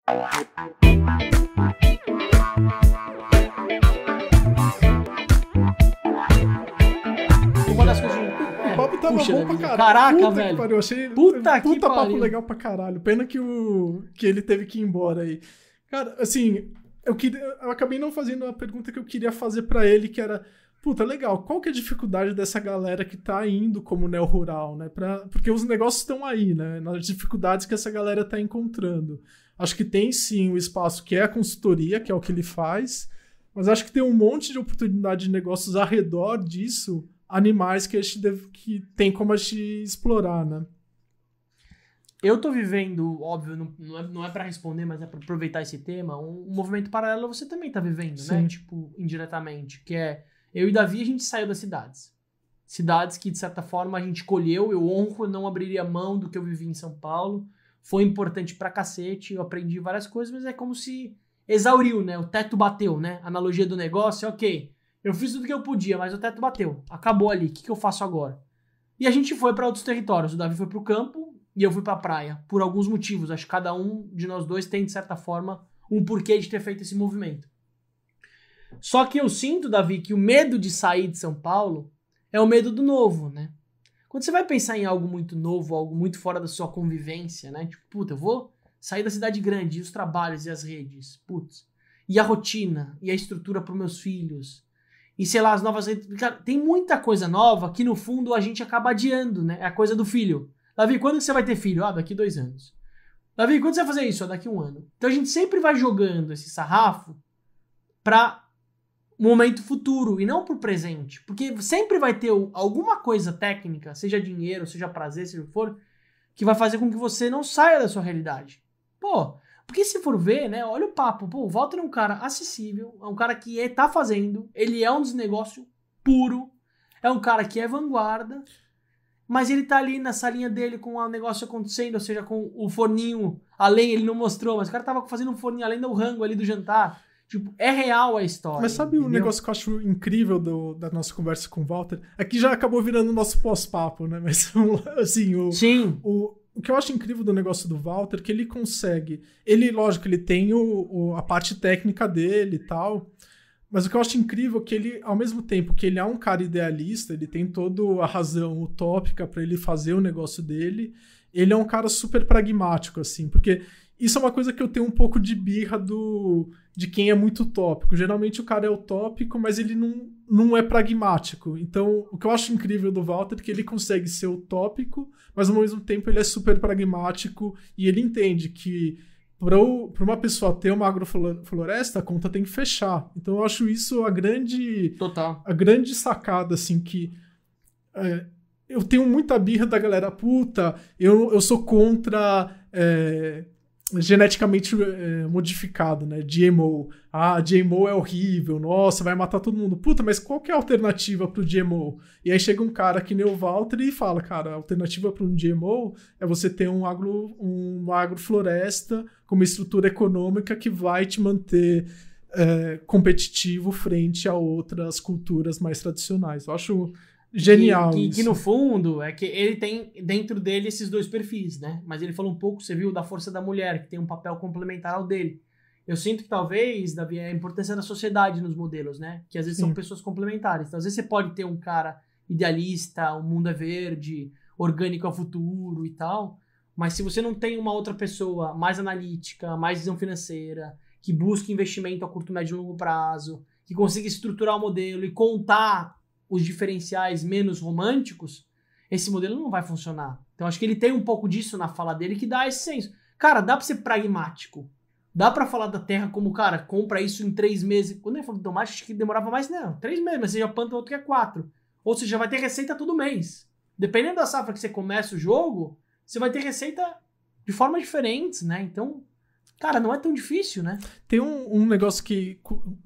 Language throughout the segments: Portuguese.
Uma das coisas... O papo tava bom pra caralho. Caraca, puta velho. Que pariu. Eu achei Puta que papo pariu. legal pra caralho. Pena que ele teve que ir embora aí. Cara, assim, eu acabei não fazendo a pergunta que eu queria fazer pra ele, que era, puta, legal, qual que é a dificuldade dessa galera que tá indo como neo-rural, né? Porque os negócios estão aí, né? Nas dificuldades que essa galera tá encontrando. Acho que tem sim o espaço que é a consultoria, que é o que ele faz, mas acho que tem um monte de oportunidade de negócios ao redor disso, animais que que tem como a gente explorar, né? Eu tô vivendo, óbvio, não é pra responder, mas é pra aproveitar esse tema, um movimento paralelo você também tá vivendo, Sim. né? Tipo, indiretamente, que é, eu e Davi, a gente saiu das cidades. Cidades que, de certa forma, a gente colheu, eu honro, não abriria mão do que eu vivi em São Paulo, foi importante pra cacete, eu aprendi várias coisas, mas é como se exauriu, né? O teto bateu, né? A analogia do negócio é, ok, eu fiz tudo que eu podia, mas o teto bateu, acabou ali, o que eu faço agora? E a gente foi pra outros territórios, o Davi foi pro campo, e eu fui pra praia, por alguns motivos. Acho que cada um de nós dois tem, de certa forma, um porquê de ter feito esse movimento. Só que eu sinto, Davi, que o medo de sair de São Paulo é o medo do novo, né? Quando você vai pensar em algo muito novo, algo muito fora da sua convivência, né? Tipo, puta, eu vou sair da cidade grande, e os trabalhos e as redes, putz. E a rotina, e a estrutura pros meus filhos. E sei lá, as novas redes. Cara, tem muita coisa nova que no fundo a gente acaba adiando, né? É a coisa do filho. Davi, quando você vai ter filho? Ah, daqui 2 anos. Davi, quando você vai fazer isso? Ah, daqui 1 ano. Então a gente sempre vai jogando esse sarrafo pra momento futuro e não pro presente. Porque sempre vai ter alguma coisa técnica, seja dinheiro, seja prazer, seja o que for, que vai fazer com que você não saia da sua realidade. Pô, porque se for ver, né, olha o papo. Pô, o Walter é um cara acessível, é um cara que tá fazendo, ele é um desnegócio puro, é um cara que é vanguarda, mas ele tá ali na salinha dele com o negócio acontecendo, ou seja, com o forninho além, ele não mostrou, mas o cara tava fazendo um forninho além do rango ali do jantar. Tipo, é real a história. Mas sabe um negócio que eu acho incrível da nossa conversa com o Walter? Aqui já acabou virando o nosso pós-papo, né? Mas, assim, Sim. O que eu acho incrível do negócio do Walter é que ele consegue... Lógico, ele tem a parte técnica dele e tal, mas o que eu acho incrível é que ele, ao mesmo tempo que ele é um cara idealista, ele tem toda a razão utópica para ele fazer o negócio dele, ele é um cara super pragmático, assim, porque isso é uma coisa que eu tenho um pouco de birra de quem é muito utópico. Geralmente o cara é utópico, mas ele não é pragmático. Então, o que eu acho incrível do Walter é que ele consegue ser utópico, mas ao mesmo tempo ele é super pragmático e ele entende que para uma pessoa ter uma agrofloresta, a conta tem que fechar. Então eu acho isso a grande sacada, assim, que eu tenho muita birra da galera, puta, eu sou contra geneticamente modificado, né? GMO. Ah, GMO é horrível, nossa, vai matar todo mundo. Puta, mas qual que é a alternativa pro GMO? E aí chega um cara que nem o Walter e fala, cara, a alternativa para um GMO é você ter uma agrofloresta com uma estrutura econômica que vai te manter competitivo frente a outras culturas mais tradicionais. Eu acho genial que no fundo é que ele tem dentro dele esses dois perfis, né? Mas ele falou um pouco, você viu, da força da mulher, que tem um papel complementar ao dele. Eu sinto que talvez, Davi, a importância da sociedade nos modelos, né? Que às vezes são pessoas complementares. Então, às vezes você pode ter um cara idealista, o mundo é verde, orgânico é o futuro e tal, mas se você não tem uma outra pessoa mais analítica, mais visão financeira, que busca investimento a curto, médio e longo prazo, que consiga estruturar o modelo e contar os diferenciais menos românticos, esse modelo não vai funcionar. Então acho que ele tem um pouco disso na fala dele que dá esse senso. Cara, dá pra ser pragmático. Dá pra falar da terra como, cara, compra isso em 3 meses. Quando ele falou de tomate, acho que demorava mais, não, 3 meses, mas você já planta outro que é 4. Ou seja, vai ter receita todo mês. Dependendo da safra que você começa o jogo, você vai ter receita de formas diferentes, né? Então, cara, não é tão difícil, né? Tem um negócio que...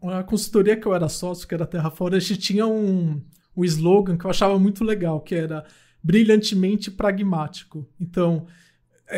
A consultoria que eu era sócio, que era Terra Forest, tinha um slogan que eu achava muito legal, que era brilhantemente pragmático. Então,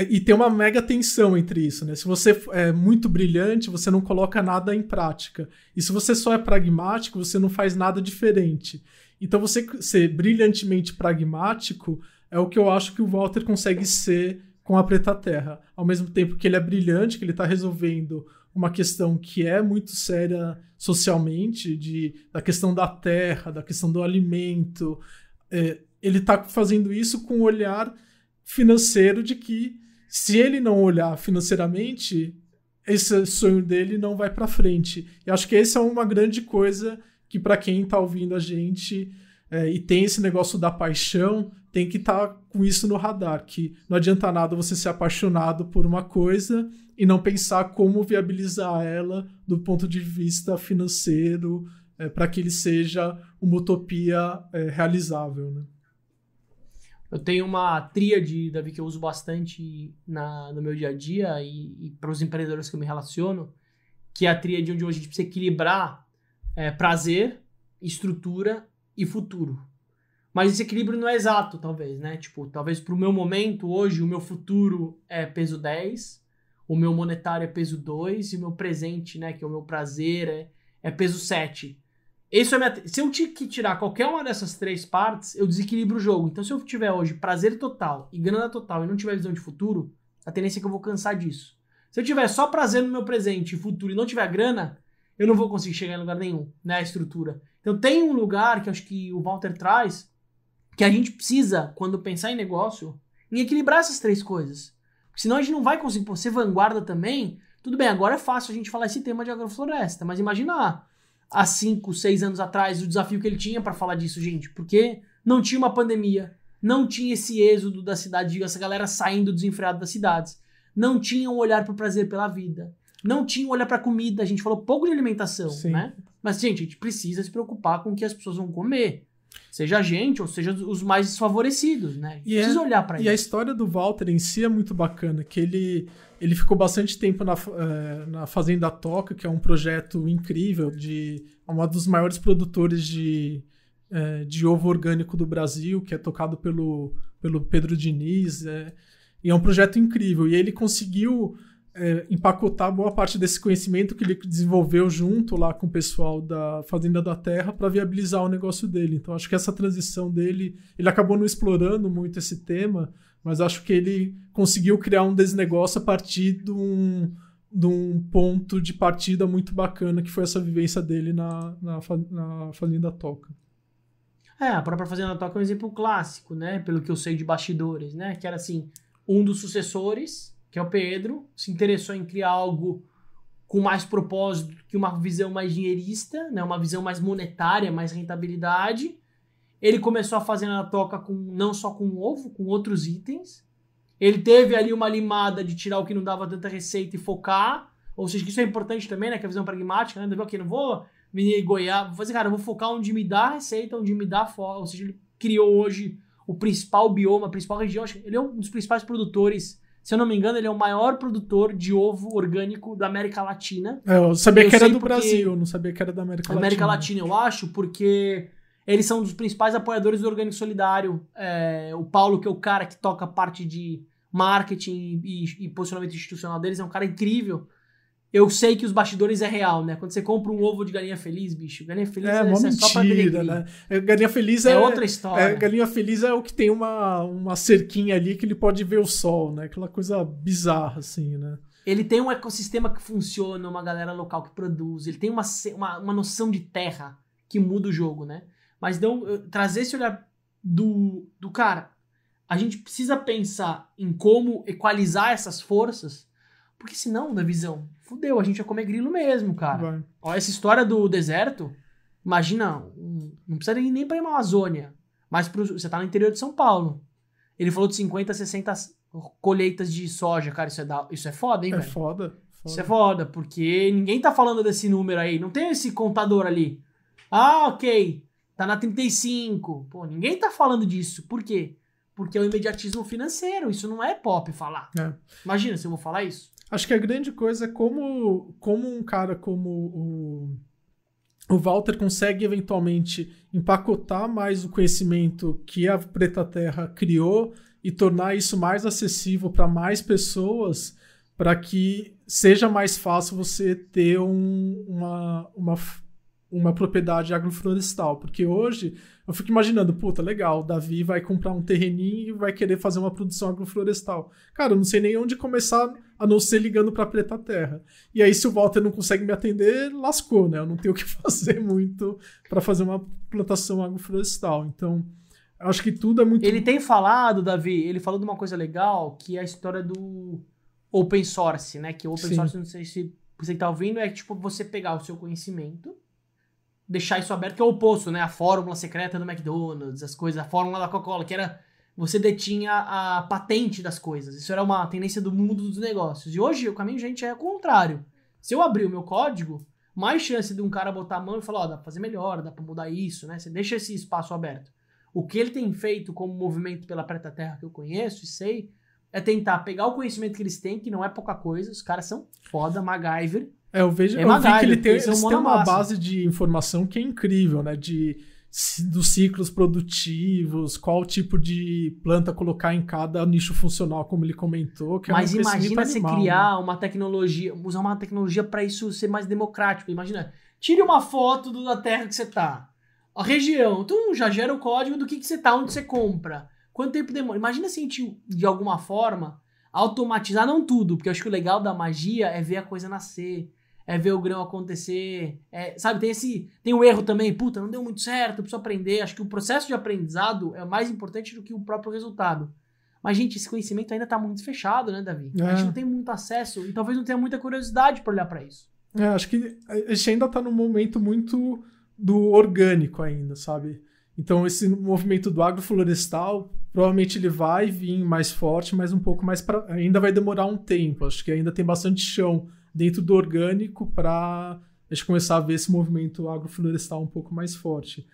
e tem uma mega tensão entre isso, né? Se você é muito brilhante, você não coloca nada em prática. E se você só é pragmático, você não faz nada diferente. Então, você ser brilhantemente pragmático é o que eu acho que o Walter consegue ser com a Preta Terra. Ao mesmo tempo que ele é brilhante, que ele está resolvendo uma questão que é muito séria socialmente, da questão da terra, da questão do alimento. Ele está fazendo isso com um olhar financeiro de que, se ele não olhar financeiramente, esse sonho dele não vai para frente. E acho que essa é uma grande coisa que, para quem está ouvindo a gente e tem esse negócio da paixão, tem que estar com isso no radar, que não adianta nada você ser apaixonado por uma coisa e não pensar como viabilizar ela do ponto de vista financeiro, para que ele seja uma utopia realizável, né? Eu tenho uma tríade, Davi, que eu uso bastante no meu dia a dia e para os empreendedores que eu me relaciono, que é a tríade onde a gente precisa equilibrar prazer, estrutura e futuro. Mas esse equilíbrio não é exato, talvez, né? Tipo, talvez pro meu momento, hoje, o meu futuro é peso 10, o meu monetário é peso 2 e o meu presente, né, que é o meu prazer, é peso 7. Se eu que tirar qualquer uma dessas três partes, eu desequilibro o jogo. Então, se eu tiver hoje prazer total e grana total e não tiver visão de futuro, a tendência é que eu vou cansar disso. Se eu tiver só prazer no meu presente e futuro e não tiver grana, eu não vou conseguir chegar em lugar nenhum, né, a estrutura. Então, tem um lugar que eu acho que o Walter traz, que a gente precisa, quando pensar em negócio, em equilibrar essas três coisas. Porque senão a gente não vai conseguir. Ser vanguarda também, tudo bem, agora é fácil a gente falar esse tema de agrofloresta, mas imagina há 5, 6 anos atrás o desafio que ele tinha para falar disso, gente, porque não tinha uma pandemia, não tinha esse êxodo da cidade, essa galera saindo desenfreada das cidades, não tinha um olhar para o prazer pela vida, não tinha um olhar para comida, a gente falou pouco de alimentação, né? Mas, gente, a gente precisa se preocupar com o que as pessoas vão comer. Seja a gente ou seja os mais desfavorecidos, né? Precisa olhar para isso. E a história do Walter em si é muito bacana, que ele ficou bastante tempo na Fazenda Toca, que é um projeto incrível, uma dos maiores produtores de ovo orgânico do Brasil, que é tocado pelo Pedro Diniz, e é um projeto incrível. E ele conseguiu empacotar boa parte desse conhecimento que ele desenvolveu junto lá com o pessoal da Fazenda da Terra para viabilizar o negócio dele. Então, acho que essa transição dele, ele acabou não explorando muito esse tema, mas acho que ele conseguiu criar um desnegócio a partir de um ponto de partida muito bacana, que foi essa vivência dele na Fazenda Toca. A própria Fazenda Toca é um exemplo clássico, né? Pelo que eu sei de bastidores, né? Que era assim, um dos sucessores, que é o Pedro, se interessou em criar algo com mais propósito que uma visão mais dinheirista, né? Uma visão mais monetária, mais rentabilidade. Ele começou a fazer na Toca não só com ovo, com outros itens. Ele teve ali uma limada de tirar o que não dava tanta receita e focar. Ou seja, que isso é importante também, né? Que é a visão pragmática, né? Ok, não vou vir Goiás, vou fazer, cara, eu vou focar onde me dá receita, onde me dá foco. Ou seja, ele criou hoje o principal bioma, a principal região. Ele é um dos principais produtores. Se eu não me engano, ele é o maior produtor de ovo orgânico da América Latina. Eu sabia que era do Brasil, não sabia que era da América Latina. América Latina, eu acho, porque eles são um dos principais apoiadores do Orgânico Solidário. O Paulo, que é o cara que toca a parte de marketing e posicionamento institucional deles, é um cara incrível. Eu sei que os bastidores é real, né? Quando você compra um ovo de galinha feliz, bicho, galinha feliz é uma mentira, só pra peregrino, né? Galinha feliz é outra história. Galinha feliz é o que tem uma cerquinha ali que ele pode ver o sol, né? Aquela coisa bizarra, assim, né? Ele tem um ecossistema que funciona, uma galera local que produz, ele tem uma noção de terra que muda o jogo, né? Mas não, trazer esse olhar do cara, a gente precisa pensar em como equalizar essas forças, porque senão, da visão, fudeu, a gente vai comer grilo mesmo, cara. Ó, essa história do deserto, imagina, não precisa nem pra ir pra Amazônia, mas você tá no interior de São Paulo. Ele falou de 50, 60 colheitas de soja, cara, isso é foda, hein, velho? Foda. Isso é foda, porque ninguém tá falando desse número aí, não tem esse contador ali. Ah, ok, tá na 35, pô, ninguém tá falando disso, por quê? Porque é o imediatismo financeiro, isso não é pop falar. Imagina se eu vou falar isso. Acho que a grande coisa é como um cara como o Walter consegue eventualmente empacotar mais o conhecimento que a Preta Terra criou e tornar isso mais acessível para mais pessoas, para que seja mais fácil você ter uma uma propriedade agroflorestal, porque hoje eu fico imaginando, puta, legal, o Davi vai comprar um terreninho e vai querer fazer uma produção agroflorestal. Cara, eu não sei nem onde começar, a não ser ligando para Preta Terra. E aí, se o Walter não consegue me atender, lascou, né? Eu não tenho o que fazer muito para fazer uma plantação agroflorestal. Então, eu acho que tudo é muito... Ele tem falado, Davi, ele falou de uma coisa legal, que é a história do open source, né? Que o open source, não sei se você que tá ouvindo, é tipo você pegar o seu conhecimento, deixar isso aberto, que é o oposto, né? A fórmula secreta do McDonald's, as coisas, a fórmula da Coca-Cola, que era você detinha a patente das coisas. Isso era uma tendência do mundo dos negócios. E hoje o caminho, gente, é o contrário. Se eu abrir o meu código, mais chance de um cara botar a mão e falar, ó, dá pra fazer melhor, dá pra mudar isso, né? Você deixa esse espaço aberto. O que ele tem feito como movimento pela Preta Terra que eu conheço e sei, é tentar pegar o conhecimento que eles têm, que não é pouca coisa, os caras são foda, MacGyver. Eu vi que eles têm uma base de informação que é incrível, né? Dos ciclos produtivos, qual tipo de planta colocar em cada nicho funcional, como ele comentou. Que mas imagina você criar, né? uma tecnologia, usar uma tecnologia para isso ser mais democrático. Imagina, tire uma foto da terra que você tá, a região, tu já gera o código do que você tá, onde você compra, quanto tempo demora. Imagina se a gente, de alguma forma, automatizar, não tudo, porque eu acho que o legal da magia é ver a coisa nascer, é ver o grão acontecer, sabe, tem o erro também, puta, não deu muito certo, eu preciso aprender. Acho que o processo de aprendizado é mais importante do que o próprio resultado. Mas, gente, esse conhecimento ainda tá muito fechado, né, Davi? A gente não tem muito acesso e talvez não tenha muita curiosidade para olhar para isso. Acho que a gente ainda tá num momento muito do orgânico ainda, sabe? Então, esse movimento do agroflorestal, provavelmente ele vai vir mais forte, mas um pouco mais ainda vai demorar um tempo. Acho que ainda tem bastante chão dentro do orgânico para a gente começar a ver esse movimento agroflorestal um pouco mais forte.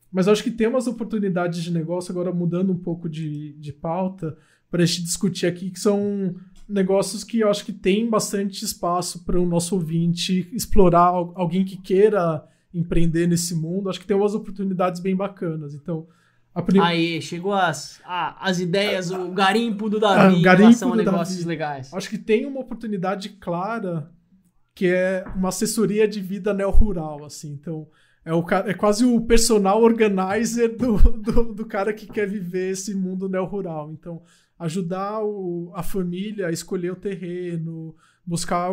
Mas eu acho que tem umas oportunidades de negócio, agora mudando um pouco de pauta, para a gente discutir aqui, que são negócios que eu acho que tem bastante espaço para o nosso ouvinte explorar, alguém que queira empreender nesse mundo. Acho que tem umas oportunidades bem bacanas. Então, aí, chegou as ideias, o garimpo do Davi em relação a negócios legais. Acho que tem uma oportunidade clara que é uma assessoria de vida neo-rural, assim. Então, é quase o personal organizer do cara que quer viver esse mundo neo-rural. Então, ajudar a família a escolher o terreno, buscar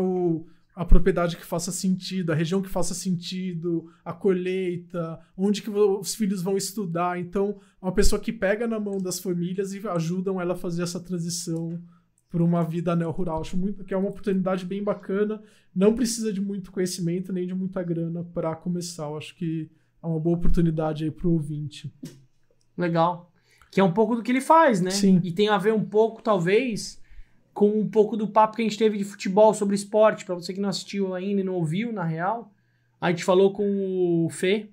a propriedade que faça sentido, a região que faça sentido, a colheita, onde que os filhos vão estudar. Então, uma pessoa que pega na mão das famílias e ajudam ela a fazer essa transição para uma vida neo-rural. Acho que é uma oportunidade bem bacana. Não precisa de muito conhecimento nem de muita grana para começar. Eu acho que é uma boa oportunidade aí para o ouvinte. Legal. Que é um pouco do que ele faz, né? Sim. E tem a ver um pouco, talvez, com um pouco do papo que a gente teve de futebol sobre esporte. Para você que não assistiu ainda e não ouviu, na real, a gente falou com o Fê,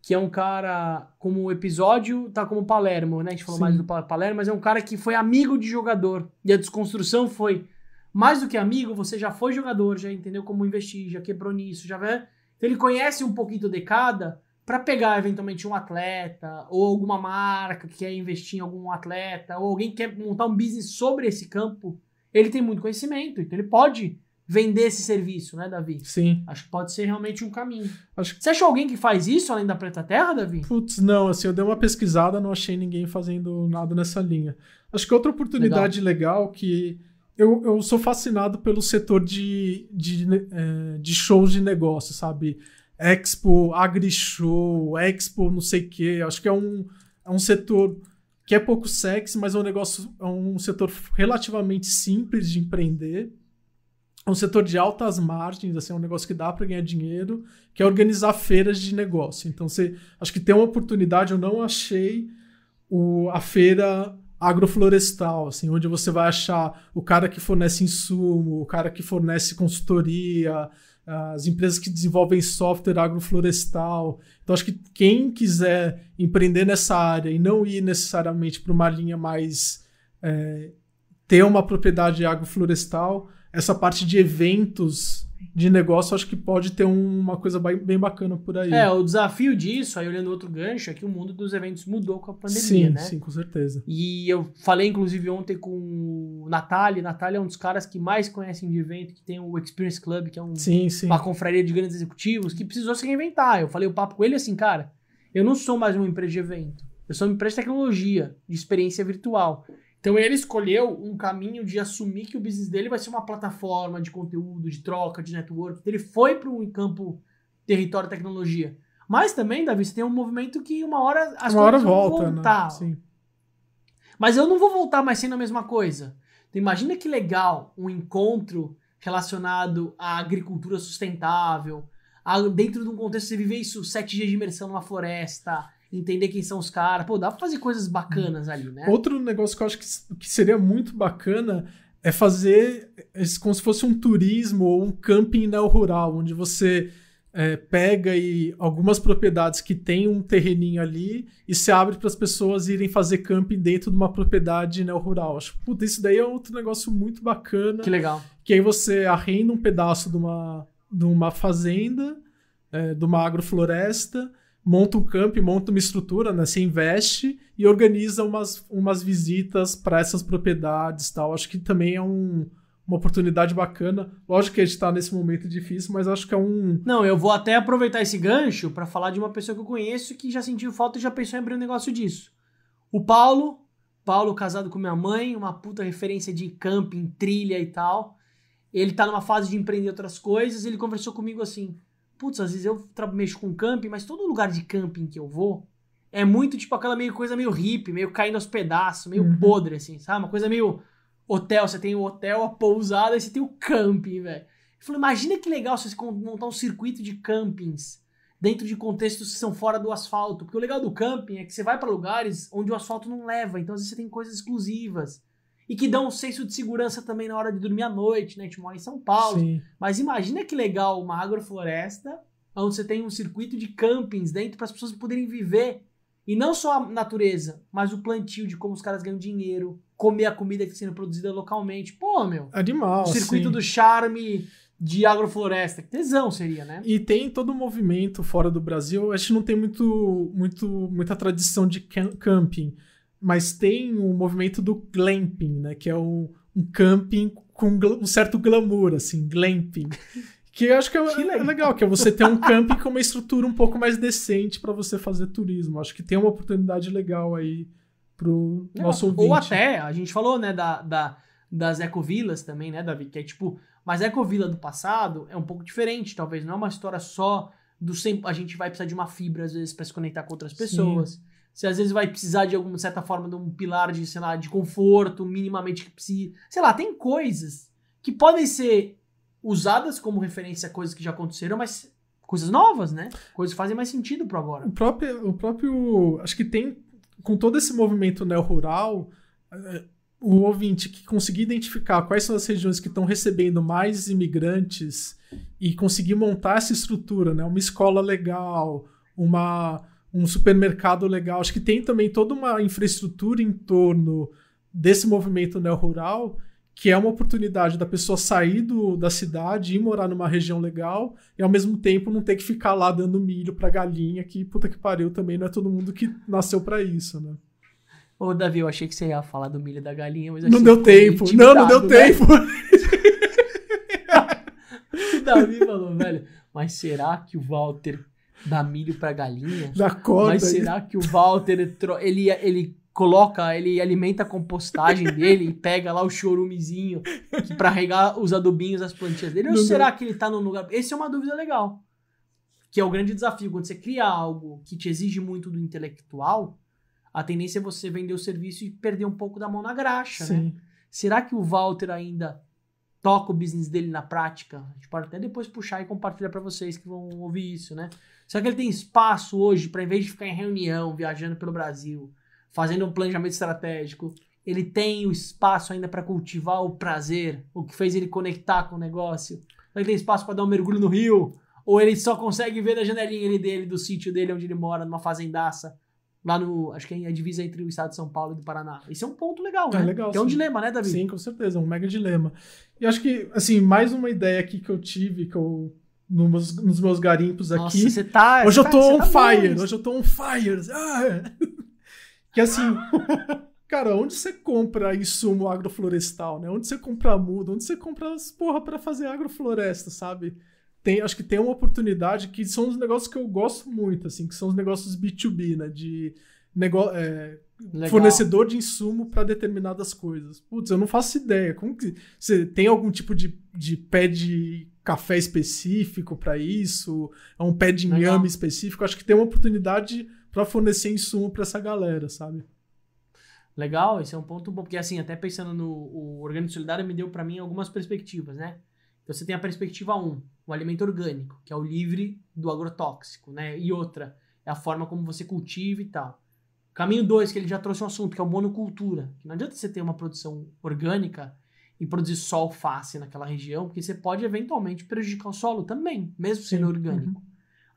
que é um cara, como o episódio tá como Palermo, né? A gente falou mais do Palermo, mas é um cara que foi amigo de jogador. E a desconstrução foi, mais do que amigo, você já foi jogador, já entendeu como investir, já quebrou nisso, já vê. Então ele conhece um pouquinho de cada para pegar eventualmente um atleta ou alguma marca que quer investir em algum atleta ou alguém que quer montar um business sobre esse campo. Ele tem muito conhecimento, então ele pode vender esse serviço, né, Davi? Sim. Acho que pode ser realmente um caminho. Você achou alguém que faz isso além da Preta Terra, Davi? Putz, não, assim, eu dei uma pesquisada, não achei ninguém fazendo nada nessa linha. Acho que outra oportunidade legal que eu sou fascinado pelo setor de shows de negócio, sabe? Expo, AgriShow, Expo, não sei o quê. Acho que é um setor que é pouco sexy, mas é um setor relativamente simples de empreender. É um setor de altas margens, assim, é um negócio que dá para ganhar dinheiro, que é organizar feiras de negócio. Então, acho que tem uma oportunidade, eu não achei a feira agroflorestal, assim, onde você vai achar o cara que fornece insumo, o cara que fornece consultoria, as empresas que desenvolvem software agroflorestal. Então, acho que quem quiser empreender nessa área e não ir necessariamente para uma linha mais ter uma propriedade agroflorestal, essa parte de eventos de negócio, acho que pode ter uma coisa bem bacana por aí. O desafio disso, aí olhando outro gancho, é que o mundo dos eventos mudou com a pandemia, sim, né? Sim, com certeza. E eu falei, inclusive, ontem com o Natália. Natália é um dos caras que mais conhecem de evento, que tem o Experience Club, que é uma confraria de grandes executivos, que precisou se reinventar. Eu falei o papo com ele assim, cara, eu não sou mais uma empresa de evento, eu sou uma empresa de tecnologia, de experiência virtual. Então ele escolheu um caminho de assumir que o business dele vai ser uma plataforma de conteúdo, de troca, de network. Ele foi para um campo território tecnologia. Mas também, Davi, você tem um movimento que uma hora as coisas vão voltar. Né? Sim. Mas eu não vou voltar mais sendo a mesma coisa. Então imagina que legal um encontro relacionado à agricultura sustentável, dentro de um contexto você viver isso, 7 dias de imersão numa floresta, entender quem são os caras. Pô, dá pra fazer coisas bacanas ali, né? Outro negócio que eu acho que seria muito bacana é fazer como se fosse um turismo ou um camping neo-rural, onde você pega algumas propriedades que tem um terreninho ali e se abre para as pessoas irem fazer camping dentro de uma propriedade neo-rural. Acho que isso daí é outro negócio muito bacana. Que legal. Que aí você arrenda um pedaço de uma fazenda, de uma agrofloresta, monta um camping, monta uma estrutura, né? Você investe e organiza umas visitas para essas propriedades, tal. Acho que também é uma oportunidade bacana. Lógico que a gente está nesse momento difícil, mas acho que é um... Não, eu vou até aproveitar esse gancho para falar de uma pessoa que eu conheço que já sentiu falta e já pensou em abrir um negócio disso. O Paulo, casado com minha mãe, uma puta referência de camping, trilha e tal. Ele tá numa fase de empreender outras coisas, ele conversou comigo assim, putz, às vezes eu mexo com camping, mas todo lugar de camping que eu vou é muito tipo aquela coisa meio hippie, meio caindo aos pedaços, meio podre, assim, sabe? Uma coisa meio hotel, você tem o hotel, a pousada, e você tem o camping, velho. Ele falou, imagina que legal se você montar um circuito de campings dentro de contextos que são fora do asfalto, porque o legal do camping é que você vai pra lugares onde o asfalto não leva, então às vezes você tem coisas exclusivas. E que dão um senso de segurança também na hora de dormir à noite, né? A gente mora em São Paulo. Sim. Mas imagina que legal uma agrofloresta, onde você tem um circuito de campings dentro para as pessoas poderem viver. E não só a natureza, mas o plantio de como os caras ganham dinheiro, comer a comida que está sendo produzida localmente. Pô, meu. Animal, o circuito do charme de agrofloresta. Que tesão seria, né? E tem todo um movimento fora do Brasil. A gente não tem muita tradição de camping. Mas tem o movimento do glamping, né? Que é um camping com um certo glamour, assim, glamping. Que eu acho que é legal, que é você ter um camping com uma estrutura um pouco mais decente para você fazer turismo. Acho que tem uma oportunidade legal aí pro nosso ouvinte. Ou até, a gente falou, né, das ecovilas também, né, Davi? Que é tipo, mas a ecovila do passado é um pouco diferente, talvez. Não é uma história só a gente vai precisar de uma fibra, às vezes, para se conectar com outras pessoas. Sim. Você às vezes vai precisar de alguma certa forma de um pilar de, sei lá, de conforto, minimamente que precisa. Sei lá, tem coisas que podem ser usadas como referência a coisas que já aconteceram, mas coisas novas, né? Coisas que fazem mais sentido pro agora. O próprio acho que tem, com todo esse movimento neo-rural, o ouvinte que conseguir identificar quais são as regiões que estão recebendo mais imigrantes e conseguir montar essa estrutura, né? Uma escola legal, um supermercado legal. Acho que tem também toda uma infraestrutura em torno desse movimento neo-rural, que é uma oportunidade da pessoa sair da cidade e morar numa região legal e, ao mesmo tempo, não ter que ficar lá dando milho pra galinha, que, puta que pariu, também não é todo mundo que nasceu pra isso, né? Ô, Davi, eu achei que você ia falar do milho da galinha, mas... Não deu tempo. Não deu tempo. O Davi falou, velho, mas será que o Walter... dá milho pra galinha? Da corda. Mas será que o Walter, ele alimenta a compostagem dele e pega lá o chorumezinho pra regar os adubinhos das plantinhas dele? Ou será que ele tá num lugar... Essa é uma dúvida legal. Que é o grande desafio. Quando você cria algo que te exige muito do intelectual, a tendência é você vender o serviço e perder um pouco da mão na graxa, Sim. né? Será que o Walter ainda toca o business dele na prática? A gente pode até depois puxar e compartilhar pra vocês que vão ouvir isso, né? Será que ele tem espaço hoje para, em vez de ficar em reunião, viajando pelo Brasil, fazendo um planejamento estratégico, ele tem o espaço ainda para cultivar o prazer, o que fez ele conectar com o negócio? Será que ele tem espaço para dar um mergulho no rio? Ou ele só consegue ver da janelinha dele, do sítio dele, onde ele mora, numa fazendaça, Lá no, acho que é a divisa entre o estado de São Paulo e do Paraná. Isso é um ponto legal, né? É legal, que é um sim. dilema, né, Davi? Sim, com certeza, é um mega dilema. E acho que, assim, mais uma ideia aqui que eu tive, nos meus garimpos aqui. Nossa, você tá... Hoje eu tô on fire, bom, hoje eu tô on fire. Que assim, cara, onde você compra insumo agroflorestal, né? Onde você compra muda, onde você compra as porra pra fazer agrofloresta, sabe? Acho que tem uma oportunidade que são os negócios que eu gosto muito, assim, que são os negócios B2B, né? De fornecedor de insumo para determinadas coisas. Putz, eu não faço ideia. Como que você tem algum tipo de pé de café específico para isso? É um pé de inhame específico? Acho que tem uma oportunidade para fornecer insumo para essa galera, sabe? Legal, esse é um ponto bom, porque assim, até pensando o Orgânico Solidário me deu para mim algumas perspectivas, né? Então você tem a perspectiva 1, o alimento orgânico, que é o livre do agrotóxico, né? E outra, é a forma como você cultiva e tal. Caminho 2, que ele já trouxe um assunto, que é o monocultura. Que não adianta você ter uma produção orgânica e produzir só alface naquela região, porque você pode eventualmente prejudicar o solo também, mesmo sendo orgânico. Uhum.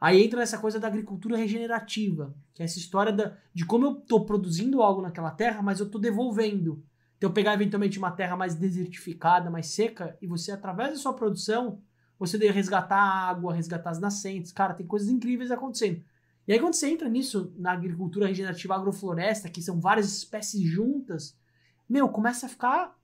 Aí entra essa coisa da agricultura regenerativa, que é essa história de como eu estou produzindo algo naquela terra, mas eu estou devolvendo. Então eu pegar eventualmente uma terra mais desertificada, mais seca, e você, através da sua produção, você deve resgatar a água, resgatar as nascentes. Cara, tem coisas incríveis acontecendo. E aí quando você entra nisso, na agricultura regenerativa agrofloresta, que são várias espécies juntas, começa a ficar,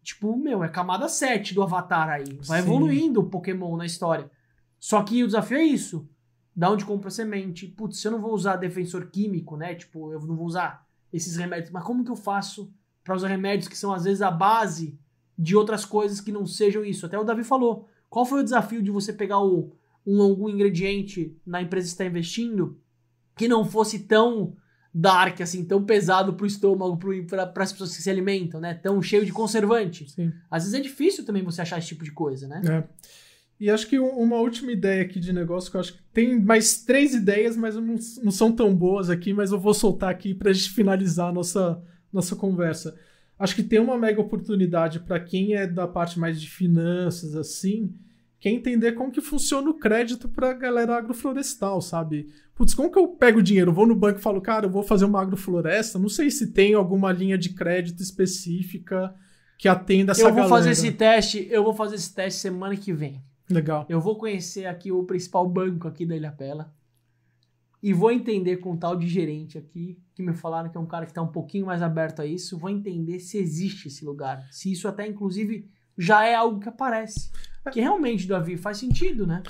é camada 7 do Avatar aí. Vai evoluindo o Pokémon na história. Só que o desafio é isso. Da onde compra semente? Putz, se eu não vou usar defensor químico, né? Eu não vou usar esses remédios. Mas como que eu faço para usar remédios que são, às vezes, a base de outras coisas que não sejam isso? Até o Davi falou. Qual foi o desafio de você pegar algum ingrediente na empresa que está investindo que não fosse tão dark, assim, tão pesado pro estômago, para as pessoas que se alimentam, né? Tão cheio de conservante. Sim. Às vezes é difícil também você achar esse tipo de coisa, né? É. E acho que uma última ideia aqui de negócio, que eu acho que tem mais 3 ideias, mas não são tão boas aqui, mas eu vou soltar aqui pra gente finalizar a nossa conversa. Acho que tem uma mega oportunidade para quem é da parte mais de finanças, assim, que é entender como que funciona o crédito pra galera agroflorestal, sabe? Putz, como que eu pego o dinheiro? Eu vou no banco e falo, cara, eu vou fazer uma agrofloresta, não sei se tem alguma linha de crédito específica que atenda essa galera. Eu vou fazer esse teste semana que vem. Legal. Eu vou conhecer aqui o principal banco aqui da Ilhabela e vou entender com o tal de gerente aqui, que me falaram que é um cara que está um pouquinho mais aberto a isso, vou entender se existe esse lugar, se isso até, inclusive, já é algo que aparece. Que realmente, Davi, faz sentido, né?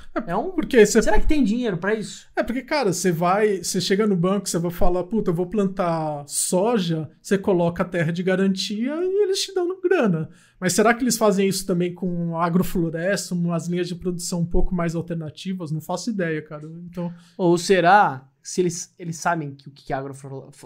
Será que tem dinheiro pra isso? Porque, cara, você chega no banco, você vai falar, puta, eu vou plantar soja, você coloca a terra de garantia e eles te dão grana. Mas será que eles fazem isso também com agrofloresta, umas linhas de produção um pouco mais alternativas? Não faço ideia, cara. Então... Ou será, se eles sabem o que é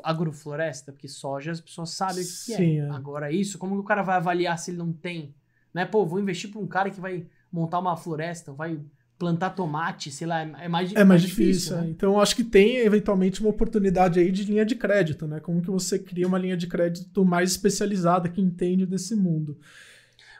agrofloresta? Porque soja as pessoas sabem o que Sim, é. Agora isso, como que o cara vai avaliar se ele não tem? Né? Pô, vou investir pra um cara que vai montar uma floresta, vai plantar tomate, sei lá, é mais difícil, né? Então, acho que tem, eventualmente, uma oportunidade aí de linha de crédito, né? Como que você cria uma linha de crédito mais especializada que entende desse mundo.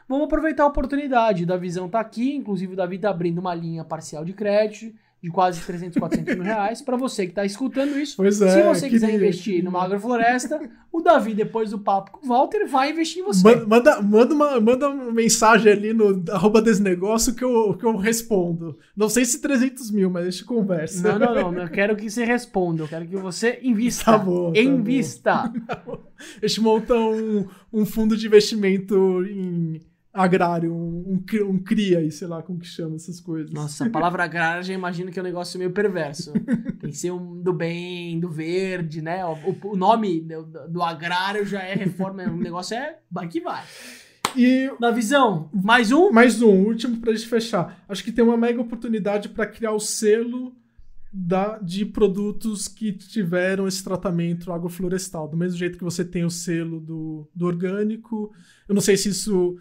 Vamos aproveitar a oportunidade. O Davizão tá aqui, inclusive o Davi tá abrindo uma linha parcial de crédito de quase 300, 400 mil reais. Para você que tá escutando isso, se você quiser investir numa agrofloresta, o Davi, depois do papo com o Walter, vai investir em você. Manda uma mensagem ali no @desnegócio que eu respondo. Não sei se 300 mil, mas a gente conversa. Não. Eu quero que você responda. Eu quero que você invista. Tá bom. Invista. A gente monta um fundo de investimento em agrário, um CRIA aí, sei lá como que chama essas coisas. Nossa, a palavra agrário já imagino que é um negócio meio perverso. Tem que ser do bem, do verde, né? O nome do agrário já é reforma, o negócio é que vai. E na visão, mais um? Mais um, último pra gente fechar. Acho que tem uma mega oportunidade para criar o selo de produtos que tiveram esse tratamento agroflorestal. Do mesmo jeito que você tem o selo do orgânico. Eu não sei se isso...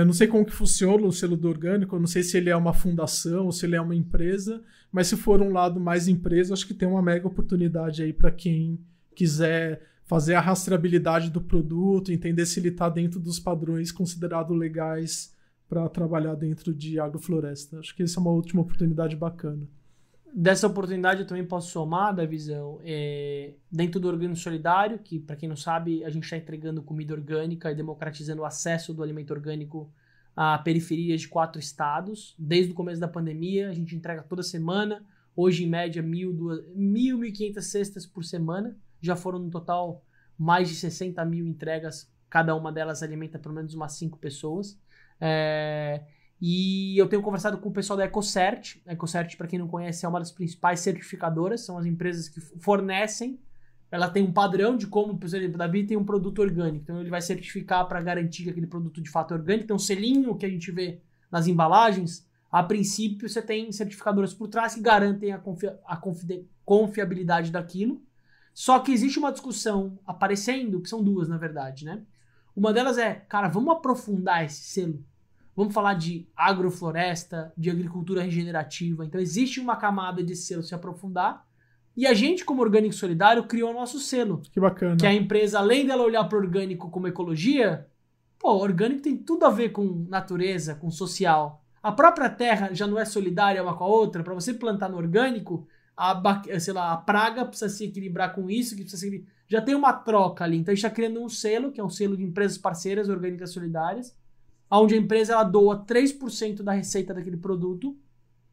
não sei como que funciona o selo do orgânico, eu não sei se ele é uma fundação ou se ele é uma empresa, mas se for um lado mais empresa, acho que tem uma mega oportunidade aí para quem quiser fazer a rastreabilidade do produto, entender se ele está dentro dos padrões considerados legais para trabalhar dentro de agrofloresta. Acho que essa é uma última oportunidade bacana. Dessa oportunidade eu também posso somar, da visão, dentro do Orgânico Solidário, que para quem não sabe, a gente está entregando comida orgânica e democratizando o acesso do alimento orgânico a periferias de 4 estados. Desde o começo da pandemia, a gente entrega toda semana. Hoje, em média, 1.500 cestas por semana. Já foram, no total, mais de 60 mil entregas. Cada uma delas alimenta pelo menos umas 5 pessoas. E eu tenho conversado com o pessoal da EcoCert. A EcoCert, para quem não conhece, é uma das principais certificadoras. São as empresas que fornecem. Ela tem um padrão de como, por exemplo, o Davi tem um produto orgânico. Então, ele vai certificar para garantir que aquele produto de fato é orgânico. Tem um selinho que a gente vê nas embalagens. A princípio, você tem certificadoras por trás que garantem a confiabilidade daquilo. Só que existe uma discussão aparecendo, que são duas, na verdade, né? Uma delas é, cara, vamos aprofundar esse selo. Vamos falar de agrofloresta, de agricultura regenerativa. Então, existe uma camada de selo se aprofundar. E a gente, como Orgânico Solidário, criou o nosso selo. Que bacana. Que a empresa, além dela olhar para o orgânico como ecologia, orgânico tem tudo a ver com natureza, com social. A própria terra já não é solidária uma com a outra. Para você plantar no orgânico, a praga precisa se equilibrar com isso, já tem uma troca ali. Então, a gente está criando um selo, que é um selo de empresas parceiras orgânicas solidárias, onde a empresa ela doa 3% da receita daquele produto.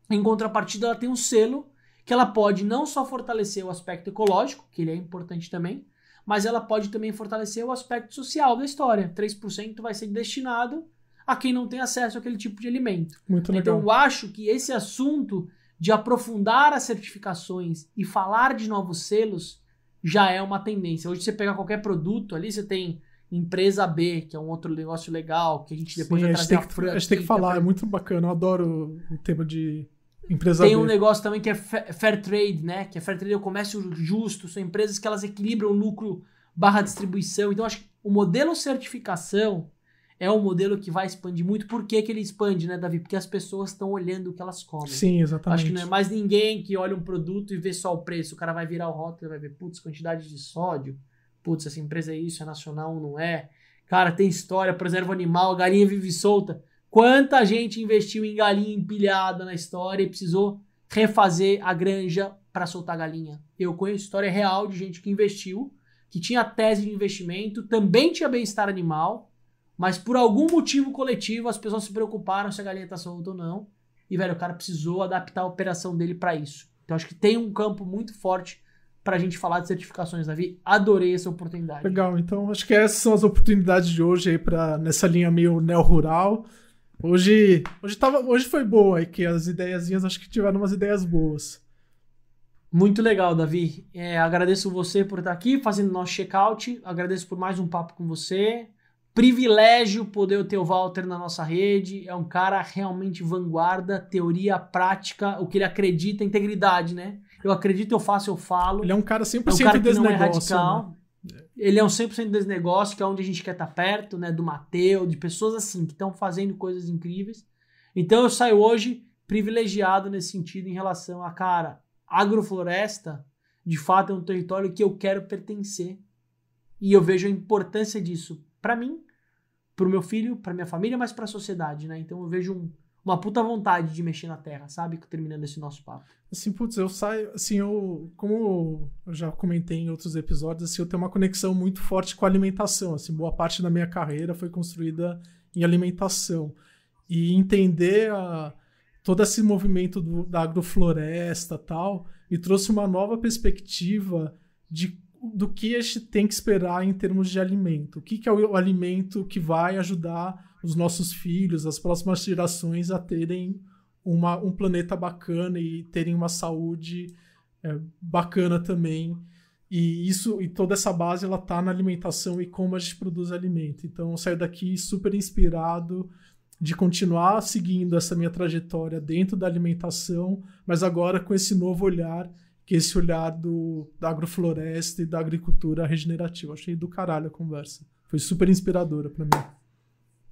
Em contrapartida, ela tem um selo que ela pode não só fortalecer o aspecto ecológico, que ele é importante também, mas ela pode também fortalecer o aspecto social da história. 3% vai ser destinado a quem não tem acesso àquele tipo de alimento. Muito legal. Então, eu acho que esse assunto de aprofundar as certificações e falar de novos selos já é uma tendência. Hoje, você pegar qualquer produto, ali você tem empresa B, que é um outro negócio legal, que a gente depois vai trazer a Fran. A gente tem que falar, é muito bacana. Eu adoro o tema de empresa Tem B. um negócio também que é Fair Trade, né? Que é Fair Trade é o comércio justo, são empresas que elas equilibram lucro / distribuição. Então, acho que o modelo certificação é um modelo que vai expandir muito. Por que que ele expande, né, Davi? Porque as pessoas estão olhando o que elas comem. Sim, exatamente. Acho que não é mais ninguém que olha um produto e vê só o preço. O cara vai virar o rótulo e vai ver, putz, quantidade de sódio. Putz, essa empresa é isso, é nacional ou não é? Cara, tem história, preserva o animal, a galinha vive solta. Quanta gente investiu em galinha empilhada na história e precisou refazer a granja para soltar a galinha? Eu conheço história real de gente que investiu, que tinha tese de investimento, também tinha bem-estar animal, mas por algum motivo coletivo as pessoas se preocuparam se a galinha tá solta ou não. E, velho, o cara precisou adaptar a operação dele para isso. Então, acho que tem um campo muito forte pra gente falar de certificações, Davi. Adorei essa oportunidade. Legal, então acho que essas são as oportunidades de hoje aí nessa linha meio neo-rural. Hoje foi boa aí, que as ideiazinhas, acho que tiveram umas ideias boas. Muito legal, Davi. Agradeço você por estar aqui fazendo nosso check-out. Agradeço por mais um papo com você. Privilégio poder ter o Walter na nossa rede. É um cara realmente vanguarda, teoria, prática, o que ele acredita, integridade, né? Eu acredito, eu faço, eu falo. Ele é um cara 100% é um cara que desse não é negócio, radical. Né? Ele é um 100% desse negócio, que é onde a gente quer estar perto, né? Do Mateu, de pessoas assim, que estão fazendo coisas incríveis. Então eu saio hoje privilegiado nesse sentido em relação a, cara, agrofloresta, de fato é um território que eu quero pertencer. E eu vejo a importância disso para mim, pro meu filho, pra minha família, mas pra sociedade, né? Então eu vejo uma puta vontade de mexer na terra, sabe? Terminando esse nosso papo. Assim, putz, eu saio, assim, como eu já comentei em outros episódios, assim, eu tenho uma conexão muito forte com a alimentação, assim, boa parte da minha carreira foi construída em alimentação. E entender todo esse movimento da agrofloresta e tal, me trouxe uma nova perspectiva do que a gente tem que esperar em termos de alimento. O que é o alimento que vai ajudar os nossos filhos, as próximas gerações a terem um planeta bacana e terem uma saúde bacana também. E toda essa base ela tá na alimentação e como a gente produz alimento. Então eu saio daqui super inspirado de continuar seguindo essa minha trajetória dentro da alimentação, mas agora com esse novo olhar, que é esse olhar da agrofloresta e da agricultura regenerativa. Achei do caralho a conversa. Foi super inspiradora para mim.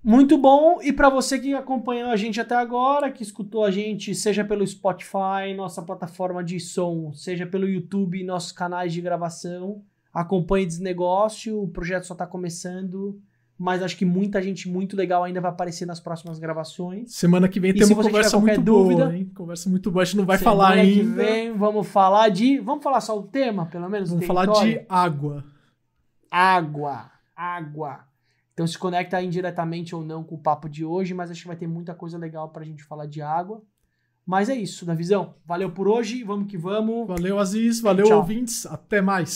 Muito bom. E para você que acompanhou a gente até agora, que escutou a gente, seja pelo Spotify, nossa plataforma de som, seja pelo YouTube, nossos canais de gravação, acompanhe Desnegócio, o projeto só está começando. mas acho que muita gente muito legal ainda vai aparecer nas próximas gravações. Semana que vem tem uma conversa muito boa, hein? Conversa muito boa, a gente não vai falar ainda. Semana que vem vamos falar vamos falar só o tema, pelo menos? Vamos falar de água. Água. Então se conecta aí indiretamente ou não com o papo de hoje, mas acho que vai ter muita coisa legal pra gente falar de água. Mas é isso, Davizão. Valeu por hoje, vamos que vamos. Valeu, Aziz. Valeu, Tchau. ouvintes. Até mais.